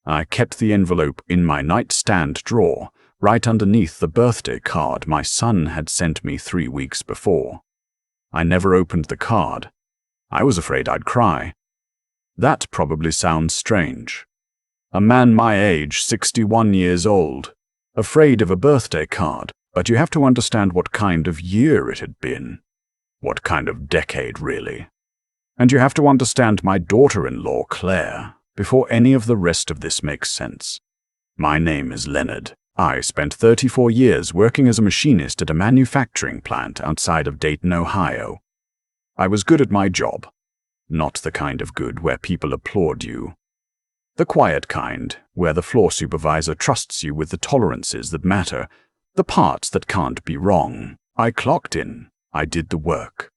I kept the envelope in my nightstand drawer, right underneath the birthday card my son had sent me 3 weeks before. I never opened the card. I was afraid I'd cry. That probably sounds strange. A man my age, 61 years old, afraid of a birthday card, but you have to understand what kind of year it had been. What kind of decade, really. And you have to understand my daughter-in-law, Claire, before any of the rest of this makes sense. My name is Leonard. I spent 34 years working as a machinist at a manufacturing plant outside of Dayton, Ohio. I was good at my job. Not the kind of good where people applaud you. The quiet kind, where the floor supervisor trusts you with the tolerances that matter, the parts that can't be wrong. I clocked in. I did the work.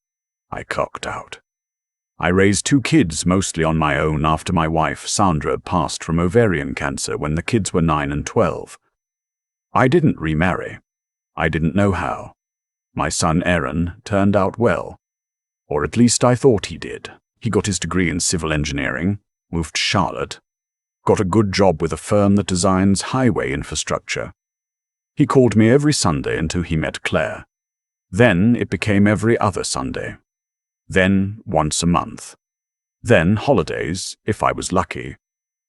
I clocked out. I raised 2 kids mostly on my own after my wife, Sandra, passed from ovarian cancer when the kids were 9 and 12. I didn't remarry. I didn't know how. My son Aaron turned out well. Or at least I thought he did. He got his degree in civil engineering, moved to Charlotte, got a good job with a firm that designs highway infrastructure. He called me every Sunday until he met Claire. Then it became every other Sunday. Then once a month. Then holidays, if I was lucky.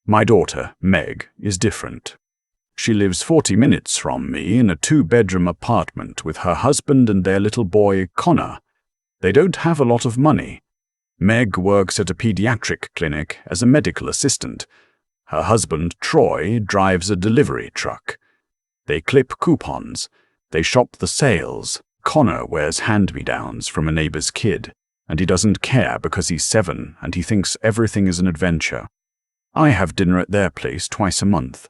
My daughter, Meg, is different. She lives 40 minutes from me in a 2-bedroom apartment with her husband and their little boy, Connor. They don't have a lot of money. Meg works at a pediatric clinic as a medical assistant. Her husband, Troy, drives a delivery truck. They clip coupons. They shop the sales. Connor wears hand-me-downs from a neighbor's kid, and he doesn't care because he's 7 and he thinks everything is an adventure. I have dinner at their place twice a month.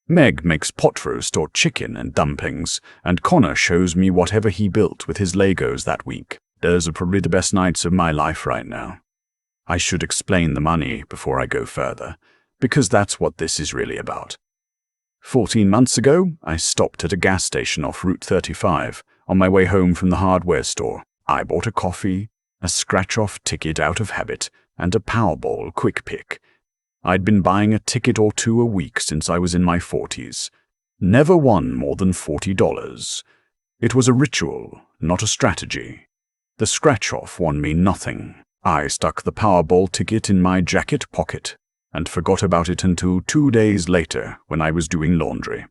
Meg makes pot roast or chicken and dumplings, and Connor shows me whatever he built with his Legos that week. Those are probably the best nights of my life right now. I should explain the money before I go further, because that's what this is really about. 14 months ago, I stopped at a gas station off Route 35 on my way home from the hardware store. I bought a coffee, a scratch-off ticket out of habit, and a Powerball quick pick. I'd been buying a ticket or 2 a week since I was in my 40s. Never won more than $40. It was a ritual, not a strategy. The scratch-off won me nothing. I stuck the Powerball ticket in my jacket pocket and forgot about it until 2 days later when I was doing laundry.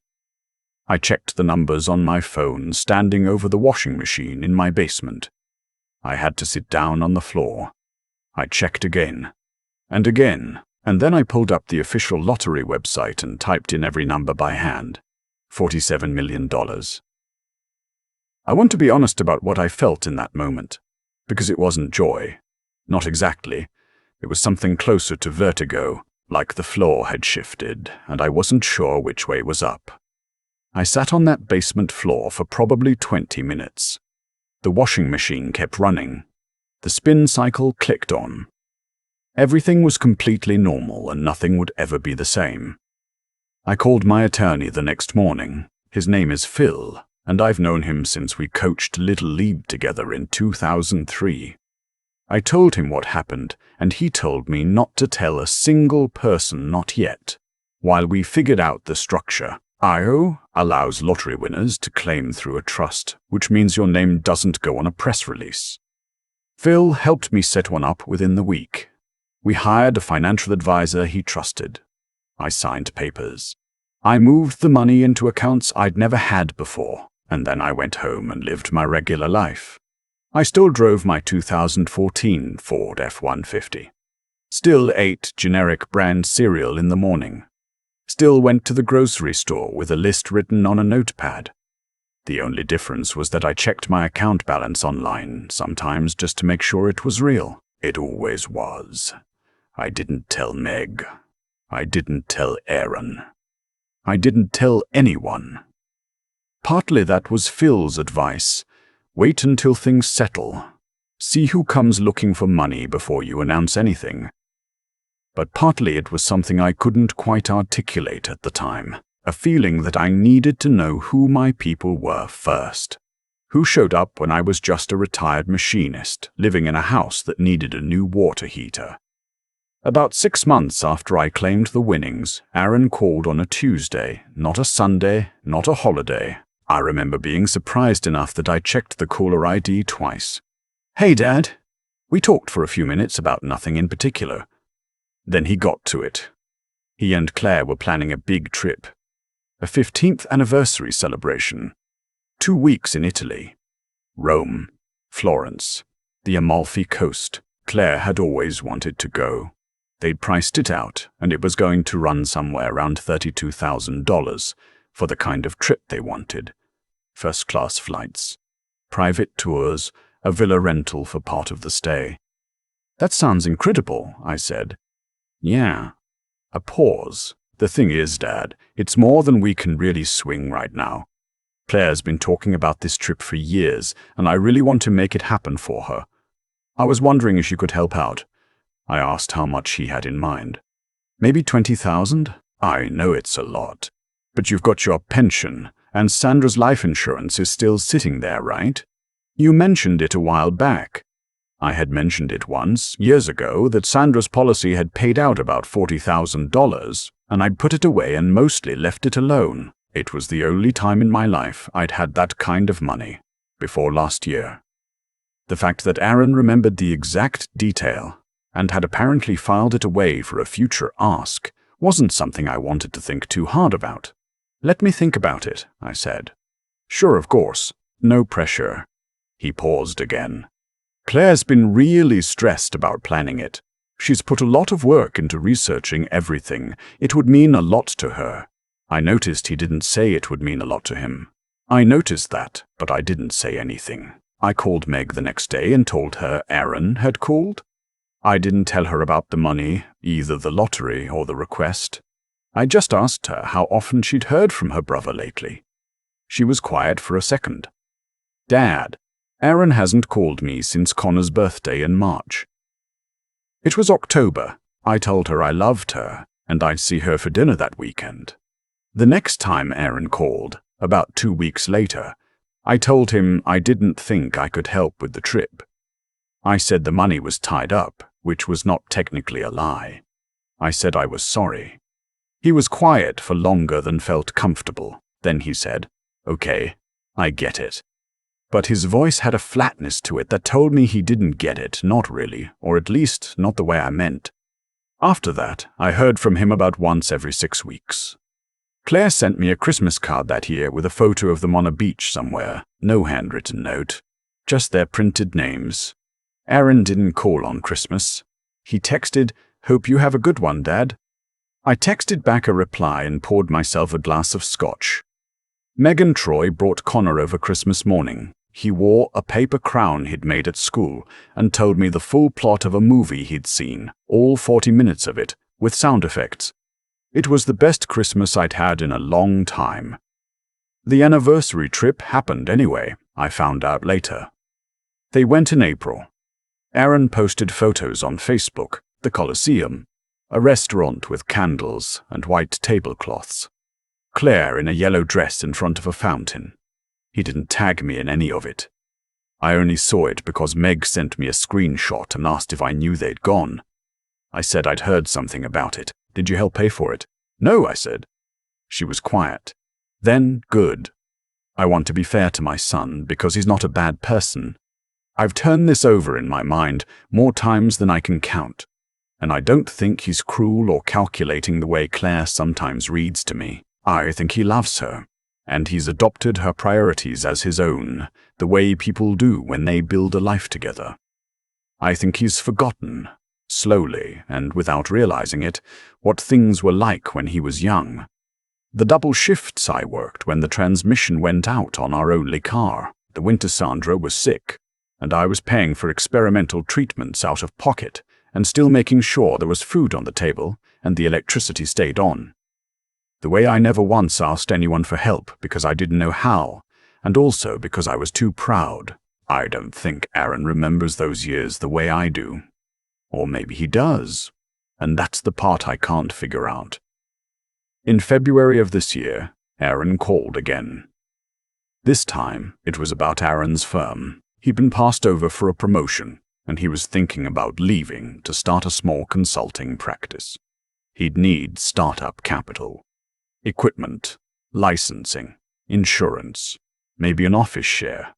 I checked the numbers on my phone standing over the washing machine in my basement. I had to sit down on the floor. I checked again, and then I pulled up the official lottery website and typed in every number by hand. $47 million. I want to be honest about what I felt in that moment, because it wasn't joy. Not exactly. It was something closer to vertigo, like the floor had shifted, and I wasn't sure which way was up. I sat on that basement floor for probably 20 minutes. The washing machine kept running. The spin cycle clicked on. Everything was completely normal and nothing would ever be the same. I called my attorney the next morning. His name is Phil, and I've known him since we coached Little League together in 2003. I told him what happened, and he told me not to tell a single person, not yet, while we figured out the structure. IO allows lottery winners to claim through a trust, which means your name doesn't go on a press release. Phil helped me set one up within the week. We hired a financial advisor he trusted. I signed papers. I moved the money into accounts I'd never had before, and then I went home and lived my regular life. I still drove my 2014 Ford F-150. Still ate generic brand cereal in the morning. Still went to the grocery store with a list written on a notepad. The only difference was that I checked my account balance online, sometimes just to make sure it was real. It always was. I didn't tell Meg. I didn't tell Aaron. I didn't tell anyone. Partly that was Phil's advice. Wait until things settle. See who comes looking for money before you announce anything. But partly it was something I couldn't quite articulate at the time, a feeling that I needed to know who my people were first. Who showed up when I was just a retired machinist, living in a house that needed a new water heater. About 6 months after I claimed the winnings, Aaron called on a Tuesday, not a Sunday, not a holiday. I remember being surprised enough that I checked the caller ID twice. "Hey, Dad." We talked for a few minutes about nothing in particular. Then he got to it. He and Claire were planning a big trip. A 15th anniversary celebration. 2 weeks in Italy. Rome, Florence, the Amalfi Coast. Claire had always wanted to go. They'd priced it out, and it was going to run somewhere around $32,000 for the kind of trip they wanted. First-class flights, private tours, a villa rental for part of the stay. "That sounds incredible," I said. "Yeah." A pause. "The thing is, Dad, it's more than we can really swing right now. Claire's been talking about this trip for years, and I really want to make it happen for her. I was wondering if you could help out." I asked how much he had in mind. "Maybe 20,000? I know it's a lot. But you've got your pension, and Sandra's life insurance is still sitting there, right? You mentioned it a while back." I had mentioned it once, years ago, that Sandra's policy had paid out about $40,000, and I'd put it away and mostly left it alone. It was the only time in my life I'd had that kind of money, before last year. The fact that Aaron remembered the exact detail and had apparently filed it away for a future ask wasn't something I wanted to think too hard about. "Let me think about it," I said. "Sure, of course. No pressure." He paused again. "Claire's been really stressed about planning it. She's put a lot of work into researching everything. It would mean a lot to her." I noticed he didn't say it would mean a lot to him. I noticed that, but I didn't say anything. I called Meg the next day and told her Aaron had called. I didn't tell her about the money, either the lottery or the request. I just asked her how often she'd heard from her brother lately. She was quiet for a second. "Dad, Aaron hasn't called me since Connor's birthday in March." It was October. I told her I loved her, and I'd see her for dinner that weekend. The next time Aaron called, about 2 weeks later, I told him I didn't think I could help with the trip. I said the money was tied up, which was not technically a lie. I said I was sorry. He was quiet for longer than felt comfortable. Then he said, "Okay, I get it." But his voice had a flatness to it that told me he didn't get it, not really, or at least not the way I meant. After that, I heard from him about once every 6 weeks. Claire sent me a Christmas card that year with a photo of them on a beach somewhere. No handwritten note, just their printed names. Aaron didn't call on Christmas. He texted, "Hope you have a good one, Dad." I texted back a reply and poured myself a glass of scotch. Meg and Troy brought Connor over Christmas morning. He wore a paper crown he'd made at school and told me the full plot of a movie he'd seen, all 40 minutes of it, with sound effects. It was the best Christmas I'd had in a long time. The anniversary trip happened anyway, I found out later. They went in April. Aaron posted photos on Facebook, the Colosseum, a restaurant with candles and white tablecloths. Claire in a yellow dress in front of a fountain. He didn't tag me in any of it. I only saw it because Meg sent me a screenshot and asked if I knew they'd gone. I said I'd heard something about it. "Did you help pay for it?" "No," I said. She was quiet. Then, "Good. I want to be fair to my son because he's not a bad person. I've turned this over in my mind more times than I can count, and I don't think he's cruel or calculating the way Claire sometimes reads to me. I think he loves her, and he's adopted her priorities as his own, the way people do when they build a life together. I think he's forgotten, slowly and without realizing it, what things were like when he was young. The double shifts I worked when the transmission went out on our only car, the winter Sandra was sick, and I was paying for experimental treatments out of pocket and still making sure there was food on the table and the electricity stayed on. The way I never once asked anyone for help because I didn't know how, and also because I was too proud. I don't think Aaron remembers those years the way I do. Or maybe he does, and that's the part I can't figure out. In February of this year, Aaron called again. This time, it was about Aaron's firm. He'd been passed over for a promotion. and he was thinking about leaving to start a small consulting practice. He'd need startup capital, equipment, licensing, insurance, maybe an office share.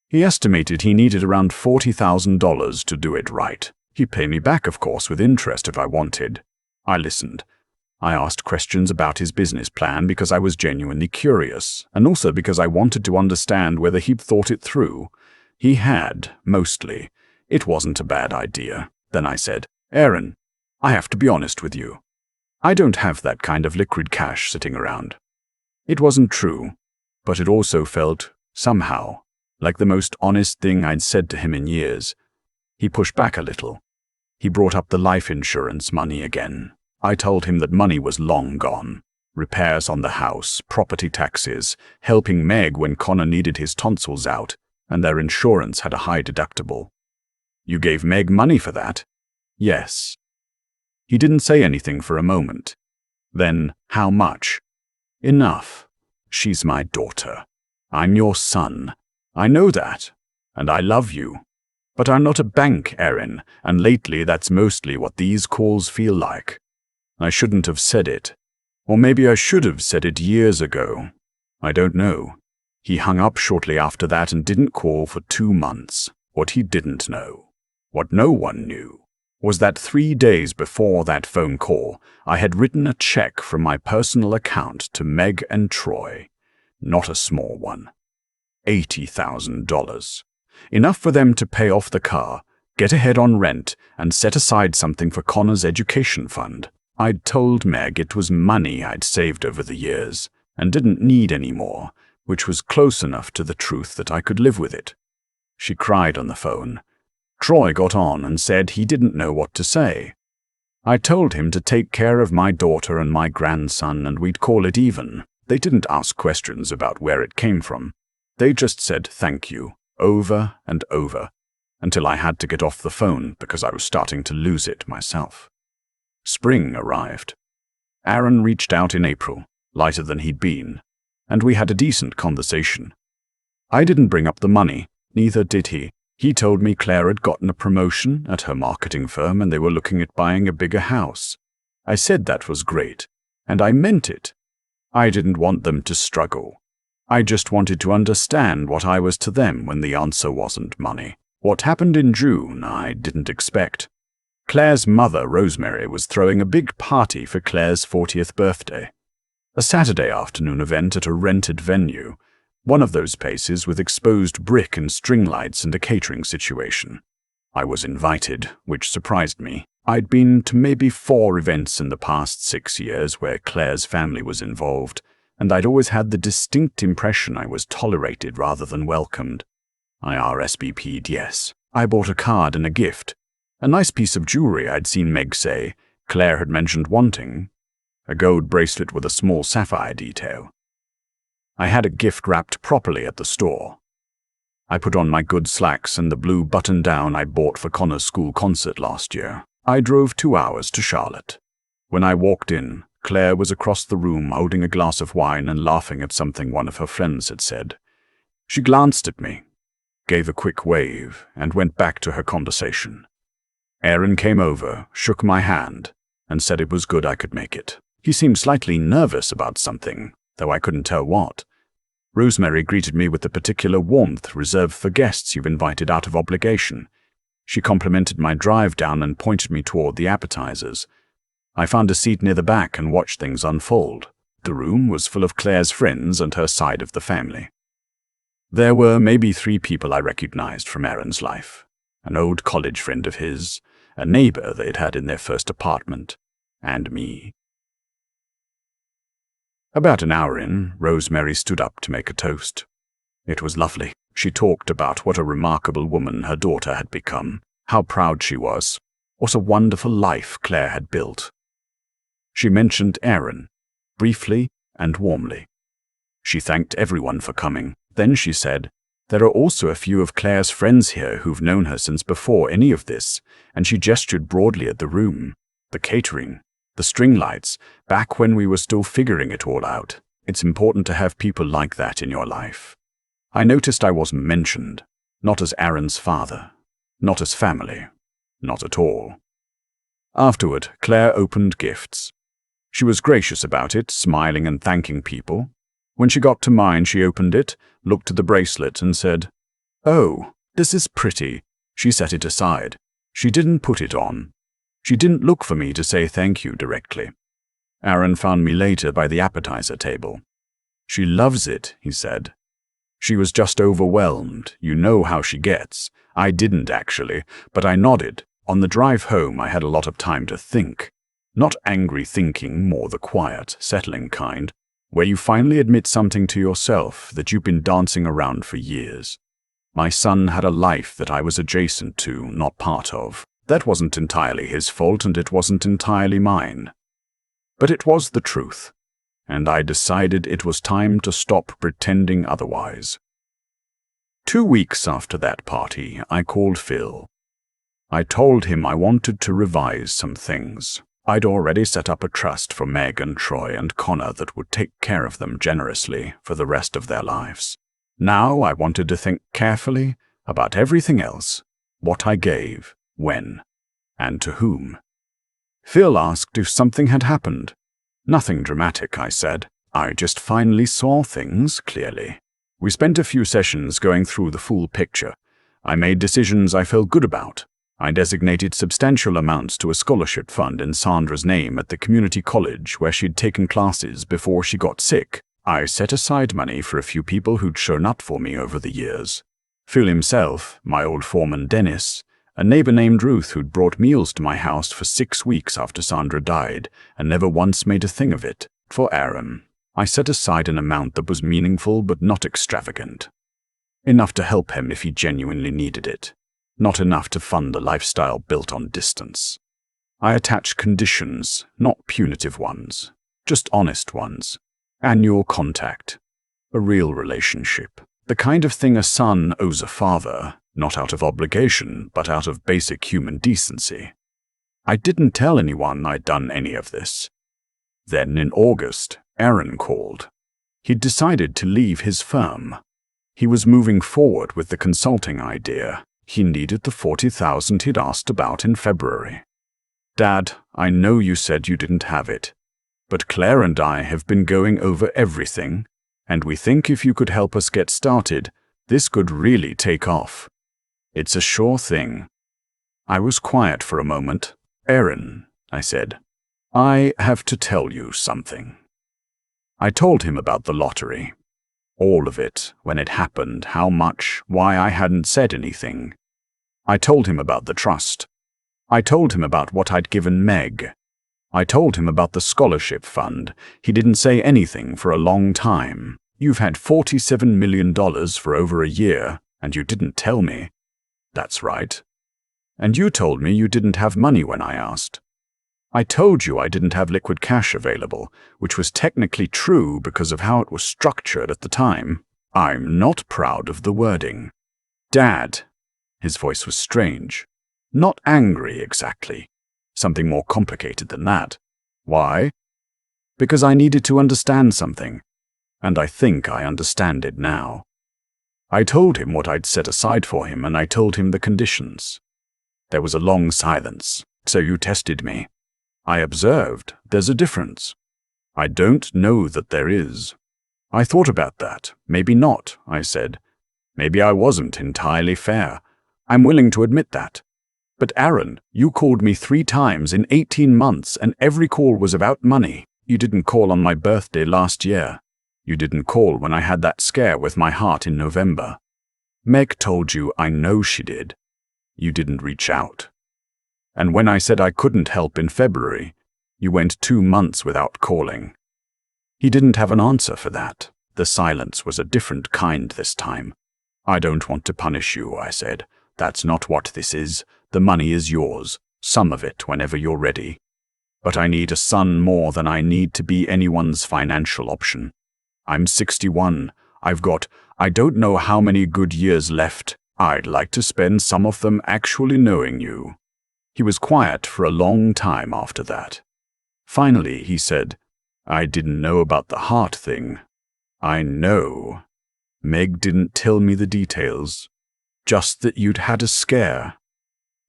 He estimated he needed around $40,000 to do it right. He'd pay me back, of course, with interest if I wanted. I listened. I asked questions about his business plan because I was genuinely curious, and also because I wanted to understand whether he'd thought it through. He had, mostly. It wasn't a bad idea. Then I said, "Aaron, I have to be honest with you. I don't have that kind of liquid cash sitting around." It wasn't true, but it also felt, somehow, like the most honest thing I'd said to him in years. He pushed back a little. He brought up the life insurance money again. I told him that money was long gone. Repairs on the house, property taxes, helping Meg when Connor needed his tonsils out, and their insurance had a high deductible. "You gave Meg money for that?" "Yes." He didn't say anything for a moment. Then, "How much?" "Enough. She's my daughter. I'm your son. I know that, and I love you. But I'm not a bank, Aaron, and lately that's mostly what these calls feel like. I shouldn't have said it. Or maybe I should have said it years ago. I don't know." He hung up shortly after that and didn't call for 2 months. What he didn't know, what no one knew, was that 3 days before that phone call, I had written a check from my personal account to Meg and Troy. Not a small one. $80,000. Enough for them to pay off the car, get ahead on rent, and set aside something for Connor's education fund. I'd told Meg it was money I'd saved over the years, and didn't need any more, which was close enough to the truth that I could live with it. She cried on the phone. Troy got on and said he didn't know what to say. I told him to take care of my daughter and my grandson and we'd call it even. They didn't ask questions about where it came from. They just said thank you, over and over, until I had to get off the phone because I was starting to lose it myself. Spring arrived. Aaron reached out in April, lighter than he'd been, and we had a decent conversation. I didn't bring up the money, neither did he. He told me Claire had gotten a promotion at her marketing firm and they were looking at buying a bigger house. I said that was great, and I meant it. I didn't want them to struggle. I just wanted to understand what I was to them when the answer wasn't money. What happened in June, I didn't expect. Claire's mother, Rosemary, was throwing a big party for Claire's 40th birthday. A Saturday afternoon event at a rented venue, one of those places with exposed brick and string lights and a catering situation. I was invited, which surprised me. I'd been to maybe 4 events in the past 6 years where Claire's family was involved, and I'd always had the distinct impression I was tolerated rather than welcomed. I RSVP'd yes. I bought a card and a gift. A nice piece of jewelry I'd seen Meg say Claire had mentioned wanting. A gold bracelet with a small sapphire detail. I had a gift wrapped properly at the store. I put on my good slacks and the blue button-down I bought for Connor's school concert last year. I drove 2 hours to Charlotte. When I walked in, Claire was across the room holding a glass of wine and laughing at something one of her friends had said. She glanced at me, gave a quick wave, and went back to her conversation. Aaron came over, shook my hand, and said it was good I could make it. He seemed slightly nervous about something, though I couldn't tell what. Rosemary greeted me with the particular warmth reserved for guests you've invited out of obligation. She complimented my drive down and pointed me toward the appetizers. I found a seat near the back and watched things unfold. The room was full of Claire's friends and her side of the family. There were maybe 3 people I recognized from Aaron's life. An old college friend of his, a neighbor they'd had in their first apartment, and me. About an hour in, Rosemary stood up to make a toast. It was lovely. She talked about what a remarkable woman her daughter had become, how proud she was, what a wonderful life Claire had built. She mentioned Aaron, briefly and warmly. She thanked everyone for coming. Then she said, "There are also a few of Claire's friends here who've known her since before any of this," and she gestured broadly at the room, the catering, the string lights, back when we were still figuring it all out. It's important to have people like that in your life. I noticed I wasn't mentioned, not as Aaron's father, Not as family. Not at all. Afterward, Claire opened gifts. She was gracious about it, smiling and thanking people. When she got to mine, she opened it, looked at the bracelet, and said, "Oh, this is pretty." She set it aside. She didn't put it on. She didn't look for me to say thank you directly. Aaron found me later by the appetizer table. "She loves it," he said. "She was just overwhelmed. You know how she gets." I didn't actually, but I nodded. On the drive home, I had a lot of time to think. Not angry thinking, more the quiet, settling kind, where you finally admit something to yourself that you've been dancing around for years. My son had a life that I was adjacent to, not part of. That wasn't entirely his fault, and it wasn't entirely mine. But it was the truth, and I decided it was time to stop pretending otherwise. 2 weeks after that party, I called Phil. I told him I wanted to revise some things. I'd already set up a trust for Meg and Troy and Connor that would take care of them generously for the rest of their lives. Now I wanted to think carefully about everything else, what I gave, when, and to whom. Phil asked if something had happened. "Nothing dramatic," I said. "I just finally saw things clearly." We spent a few sessions going through the full picture. I made decisions I felt good about. I designated substantial amounts to a scholarship fund in Sandra's name at the community college where she'd taken classes before she got sick. I set aside money for a few people who'd shown up for me over the years. Phil himself, my old foreman Dennis, a neighbor named Ruth who'd brought meals to my house for 6 weeks after Sandra died and never once made a thing of it. For Aaron, I set aside an amount that was meaningful but not extravagant. Enough to help him if he genuinely needed it. Not enough to fund a lifestyle built on distance. I attached conditions, not punitive ones, just honest ones. Annual contact. A real relationship. The kind of thing a son owes a father, not out of obligation, but out of basic human decency. I didn't tell anyone I'd done any of this. Then in August, Aaron called. He'd decided to leave his firm. He was moving forward with the consulting idea. He needed the $40,000 he'd asked about in February. "Dad, I know you said you didn't have it, but Claire and I have been going over everything, and we think if you could help us get started, this could really take off. It's a sure thing." I was quiet for a moment. "Aaron," I said, "I have to tell you something." I told him about the lottery. All of it, when it happened, how much, why I hadn't said anything. I told him about the trust. I told him about what I'd given Meg. I told him about the scholarship fund. He didn't say anything for a long time. "You've had $47 million for over a year, and you didn't tell me." "That's right." "And you told me you didn't have money when I asked." "I told you I didn't have liquid cash available, which was technically true because of how it was structured at the time. I'm not proud of the wording." "Dad," his voice was strange. Not angry exactly. Something more complicated than that. "Why?" "Because I needed to understand something, and I think I understand it now." I told him what I'd set aside for him, and I told him the conditions. There was a long silence. "So you tested me." I observed. "There's a difference." "I don't know that there is." "I thought about that. Maybe not," I said. "Maybe I wasn't entirely fair. I'm willing to admit that. But Aaron, you called me 3 times in 18 months, and every call was about money. You didn't call on my birthday last year. You didn't call when I had that scare with my heart in November. Meg told you, I know she did. You didn't reach out. And when I said I couldn't help in February, you went 2 months without calling." He didn't have an answer for that. The silence was a different kind this time. "I don't want to punish you," I said. "That's not what this is. The money is yours, some of it whenever you're ready. But I need a son more than I need to be anyone's financial option. I'm 61. I don't know how many good years left. I'd like to spend some of them actually knowing you." He was quiet for a long time after that. Finally, he said, "I didn't know about the heart thing." "I know. Meg didn't tell me the details. Just that you'd had a scare.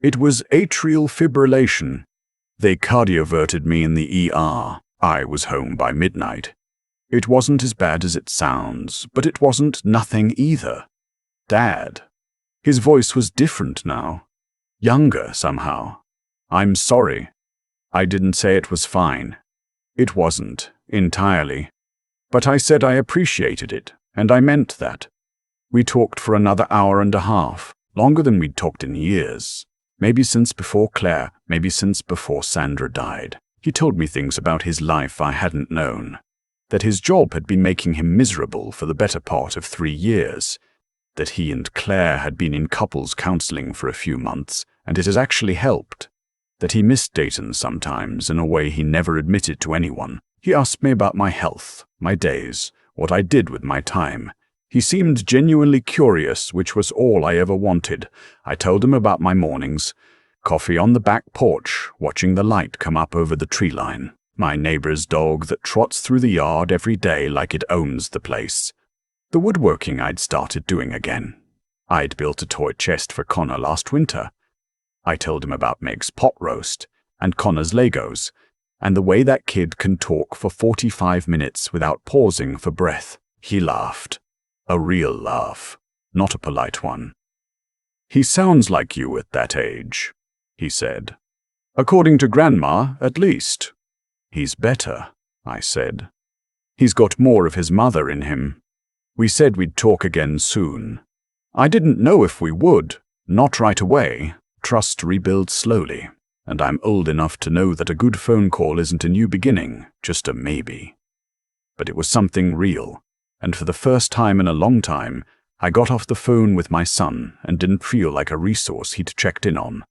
It was atrial fibrillation. They cardioverted me in the ER. I was home by midnight. It wasn't as bad as it sounds, but it wasn't nothing either. Dad. His voice was different now. Younger, somehow. I'm sorry. I didn't say it was fine. It wasn't, entirely. But I said I appreciated it, and I meant that. We talked for another hour and a half, longer than we'd talked in years. Maybe since before Claire, maybe since before Sandra died. He told me things about his life I hadn't known. That his job had been making him miserable for the better part of 3 years. That he and Claire had been in couples counseling for a few months, and it had actually helped. That he missed Dayton sometimes in a way he never admitted to anyone. He asked me about my health, my days, what I did with my time. He seemed genuinely curious, which was all I ever wanted. I told him about my mornings. Coffee on the back porch, watching the light come up over the tree line. My neighbor's dog that trots through the yard every day like it owns the place. The woodworking I'd started doing again. I'd built a toy chest for Connor last winter. I told him about Meg's pot roast and Connor's Legos, and the way that kid can talk for 45 minutes without pausing for breath. He laughed. A real laugh, not a polite one. He sounds like you at that age, he said. According to Grandma, at least. He's better, I said. He's got more of his mother in him. We said we'd talk again soon. I didn't know if we would, not right away. Trust rebuilds slowly, and I'm old enough to know that a good phone call isn't a new beginning, just a maybe. But it was something real, and for the first time in a long time, I got off the phone with my son and didn't feel like a resource he'd checked in on.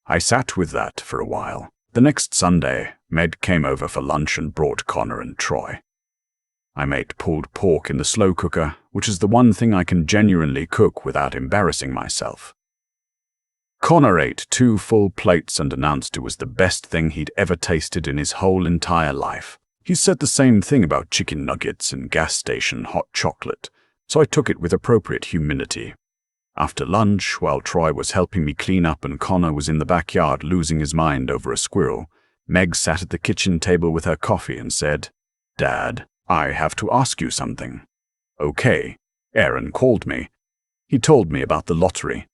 I sat with that for a while. The next Sunday, Meg came over for lunch and brought Connor and Troy. I made pulled pork in the slow cooker, which is the one thing I can genuinely cook without embarrassing myself. Connor ate 2 full plates and announced it was the best thing he'd ever tasted in his whole entire life. He said the same thing about chicken nuggets and gas station hot chocolate, so I took it with appropriate humility. After lunch, while Troy was helping me clean up and Connor was in the backyard losing his mind over a squirrel, Meg sat at the kitchen table with her coffee and said, "Dad, I have to ask you something." "Okay." Aaron called me. He told me about the lottery.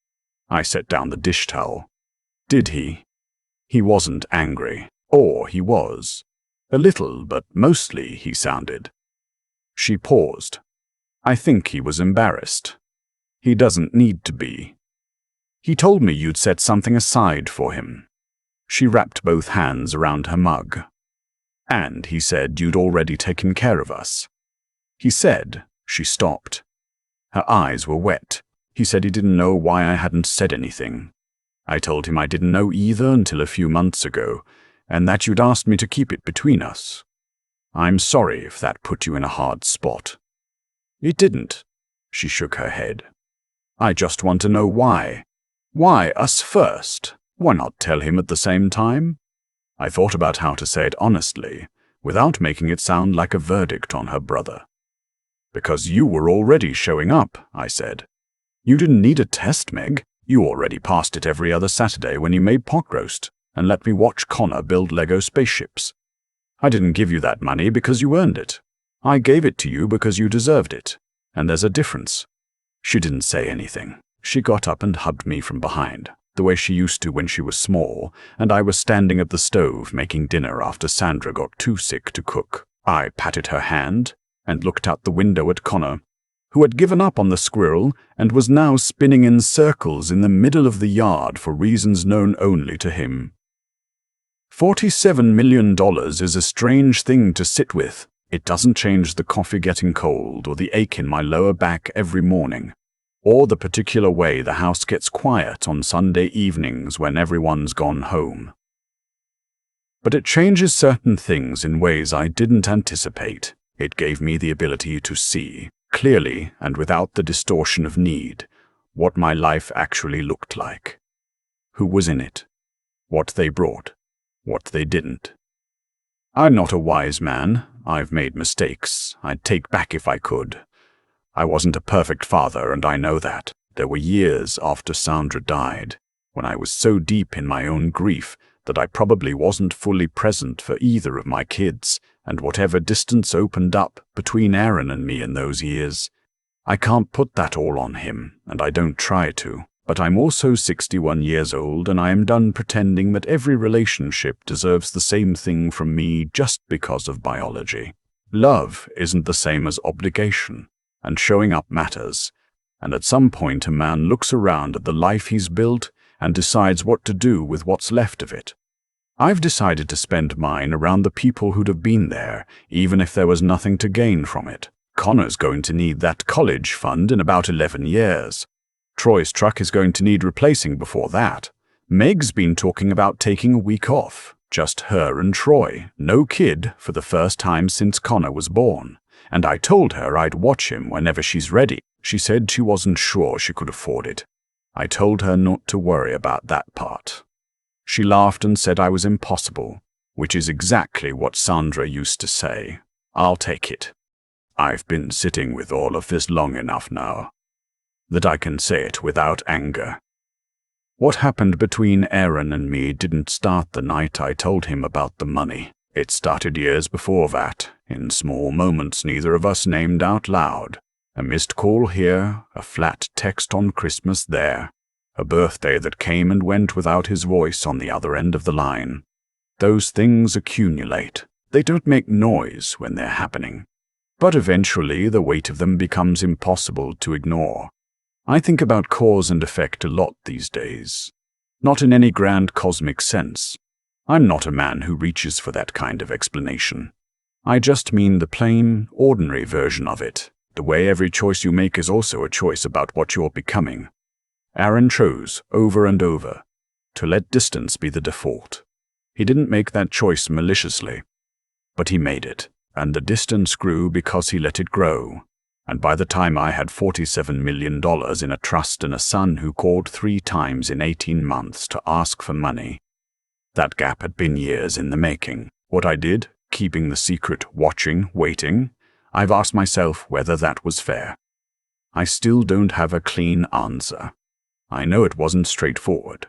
I set down the dish towel. Did he? He wasn't angry. Or he was. A little, but mostly he sounded. She paused. I think he was embarrassed. He doesn't need to be. He told me you'd set something aside for him. She wrapped both hands around her mug. And he said you'd already taken care of us. He said, she stopped. Her eyes were wet. He said he didn't know why I hadn't said anything. I told him I didn't know either until a few months ago, and that you'd asked me to keep it between us. I'm sorry if that put you in a hard spot. It didn't. She shook her head. I just want to know why. Why us first? Why not tell him at the same time? I thought about how to say it honestly, without making it sound like a verdict on her brother. Because you were already showing up, I said. You didn't need a test, Meg. You already passed it every other Saturday when you made pot roast and let me watch Connor build Lego spaceships. I didn't give you that money because you earned it. I gave it to you because you deserved it, and there's a difference. She didn't say anything. She got up and hugged me from behind, the way she used to when she was small, and I was standing at the stove making dinner after Sandra got too sick to cook. I patted her hand and looked out the window at Connor, who had given up on the squirrel and was now spinning in circles in the middle of the yard for reasons known only to him. $47 million is a strange thing to sit with. It doesn't change the coffee getting cold or the ache in my lower back every morning, or the particular way the house gets quiet on Sunday evenings when everyone's gone home. But it changes certain things in ways I didn't anticipate. It gave me the ability to see, clearly and without the distortion of need, what my life actually looked like. Who was in it, what they brought, what they didn't. I'm not a wise man. I've made mistakes I'd take back if I could. I wasn't a perfect father, and I know that. There were years after Sandra died, when I was so deep in my own grief that I probably wasn't fully present for either of my kids, and whatever distance opened up between Aaron and me in those years. I can't put that all on him, and I don't try to. But I'm also 61 years old, and I am done pretending that every relationship deserves the same thing from me just because of biology. Love isn't the same as obligation, and showing up matters. And at some point a man looks around at the life he's built and decides what to do with what's left of it. I've decided to spend mine around the people who'd have been there, even if there was nothing to gain from it. Connor's going to need that college fund in about 11 years. Troy's truck is going to need replacing before that. Meg's been talking about taking a week off. Just her and Troy. No kid for the first time since Connor was born. And I told her I'd watch him whenever she's ready. She said she wasn't sure she could afford it. I told her not to worry about that part. She laughed and said I was impossible, which is exactly what Sandra used to say. I'll take it. I've been sitting with all of this long enough now that I can say it without anger. What happened between Aaron and me didn't start the night I told him about the money. It started years before that, in small moments neither of us named out loud. A missed call here, a flat text on Christmas there, a birthday that came and went without his voice on the other end of the line. Those things accumulate. They don't make noise when they're happening, but eventually the weight of them becomes impossible to ignore. I think about cause and effect a lot these days. Not in any grand cosmic sense. I'm not a man who reaches for that kind of explanation. I just mean the plain, ordinary version of it. The way every choice you make is also a choice about what you're becoming. Aaron chose, over and over, to let distance be the default. He didn't make that choice maliciously, but he made it, and the distance grew because he let it grow. And by the time I had $47 million in a trust and a son who called 3 times in 18 months to ask for money, that gap had been years in the making. What I did, keeping the secret, watching, waiting, I've asked myself whether that was fair. I still don't have a clean answer. I know it wasn't straightforward.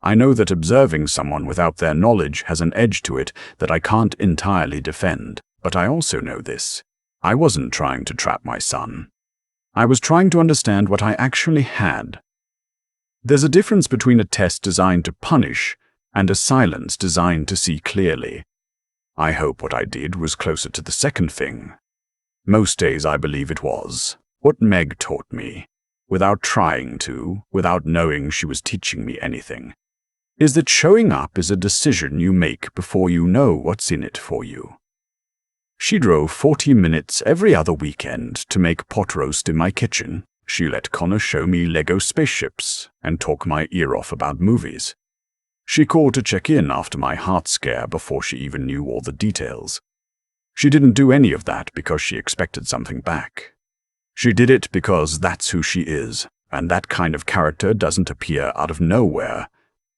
I know that observing someone without their knowledge has an edge to it that I can't entirely defend. But I also know this. I wasn't trying to trap my son. I was trying to understand what I actually had. There's a difference between a test designed to punish and a silence designed to see clearly. I hope what I did was closer to the second thing. Most days I believe it was. What Meg taught me, without trying to, without knowing she was teaching me anything, is that showing up is a decision you make before you know what's in it for you. She drove 40 minutes every other weekend to make pot roast in my kitchen. She let Connor show me Lego spaceships and talk my ear off about movies. She called to check in after my heart scare before she even knew all the details. She didn't do any of that because she expected something back. She did it because that's who she is, and that kind of character doesn't appear out of nowhere.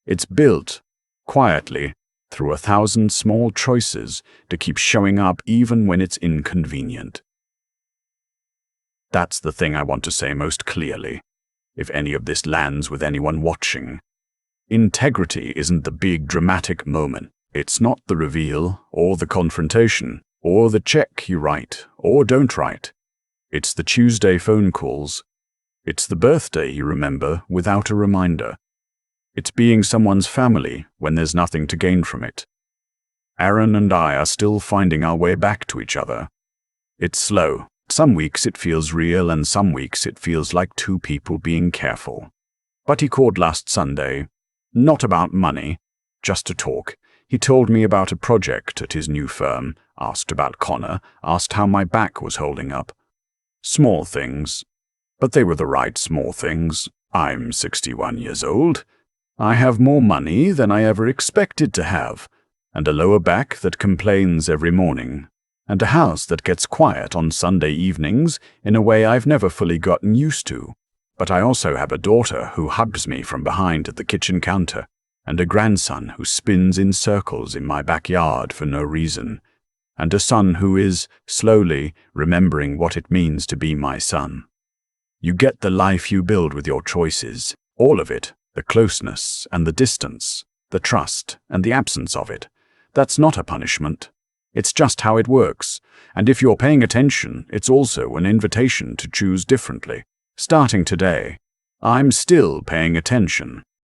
It's built, quietly, through 1,000 small choices to keep showing up even when it's inconvenient. That's the thing I want to say most clearly, if any of this lands with anyone watching. Integrity isn't the big dramatic moment. It's not the reveal, or the confrontation, or the check you write, or don't write. It's the Tuesday phone calls. It's the birthday you remember without a reminder. It's being someone's family when there's nothing to gain from it. Aaron and I are still finding our way back to each other. It's slow. Some weeks it feels real and some weeks it feels like 2 people being careful. But he called last Sunday. Not about money, just to talk. He told me about a project at his new firm, asked about Connor, asked how my back was holding up. Small things. But they were the right small things. I'm 61 years old. I have more money than I ever expected to have, and a lower back that complains every morning, and a house that gets quiet on Sunday evenings in a way I've never fully gotten used to. But I also have a daughter who hugs me from behind at the kitchen counter, and a grandson who spins in circles in my backyard for no reason, and a son who is, slowly, remembering what it means to be my son. You get the life you build with your choices, all of it, The closeness and the distance, the trust and the absence of it. That's not a punishment. It's just how it works. And if you're paying attention, it's also an invitation to choose differently. Starting today, I'm still paying attention.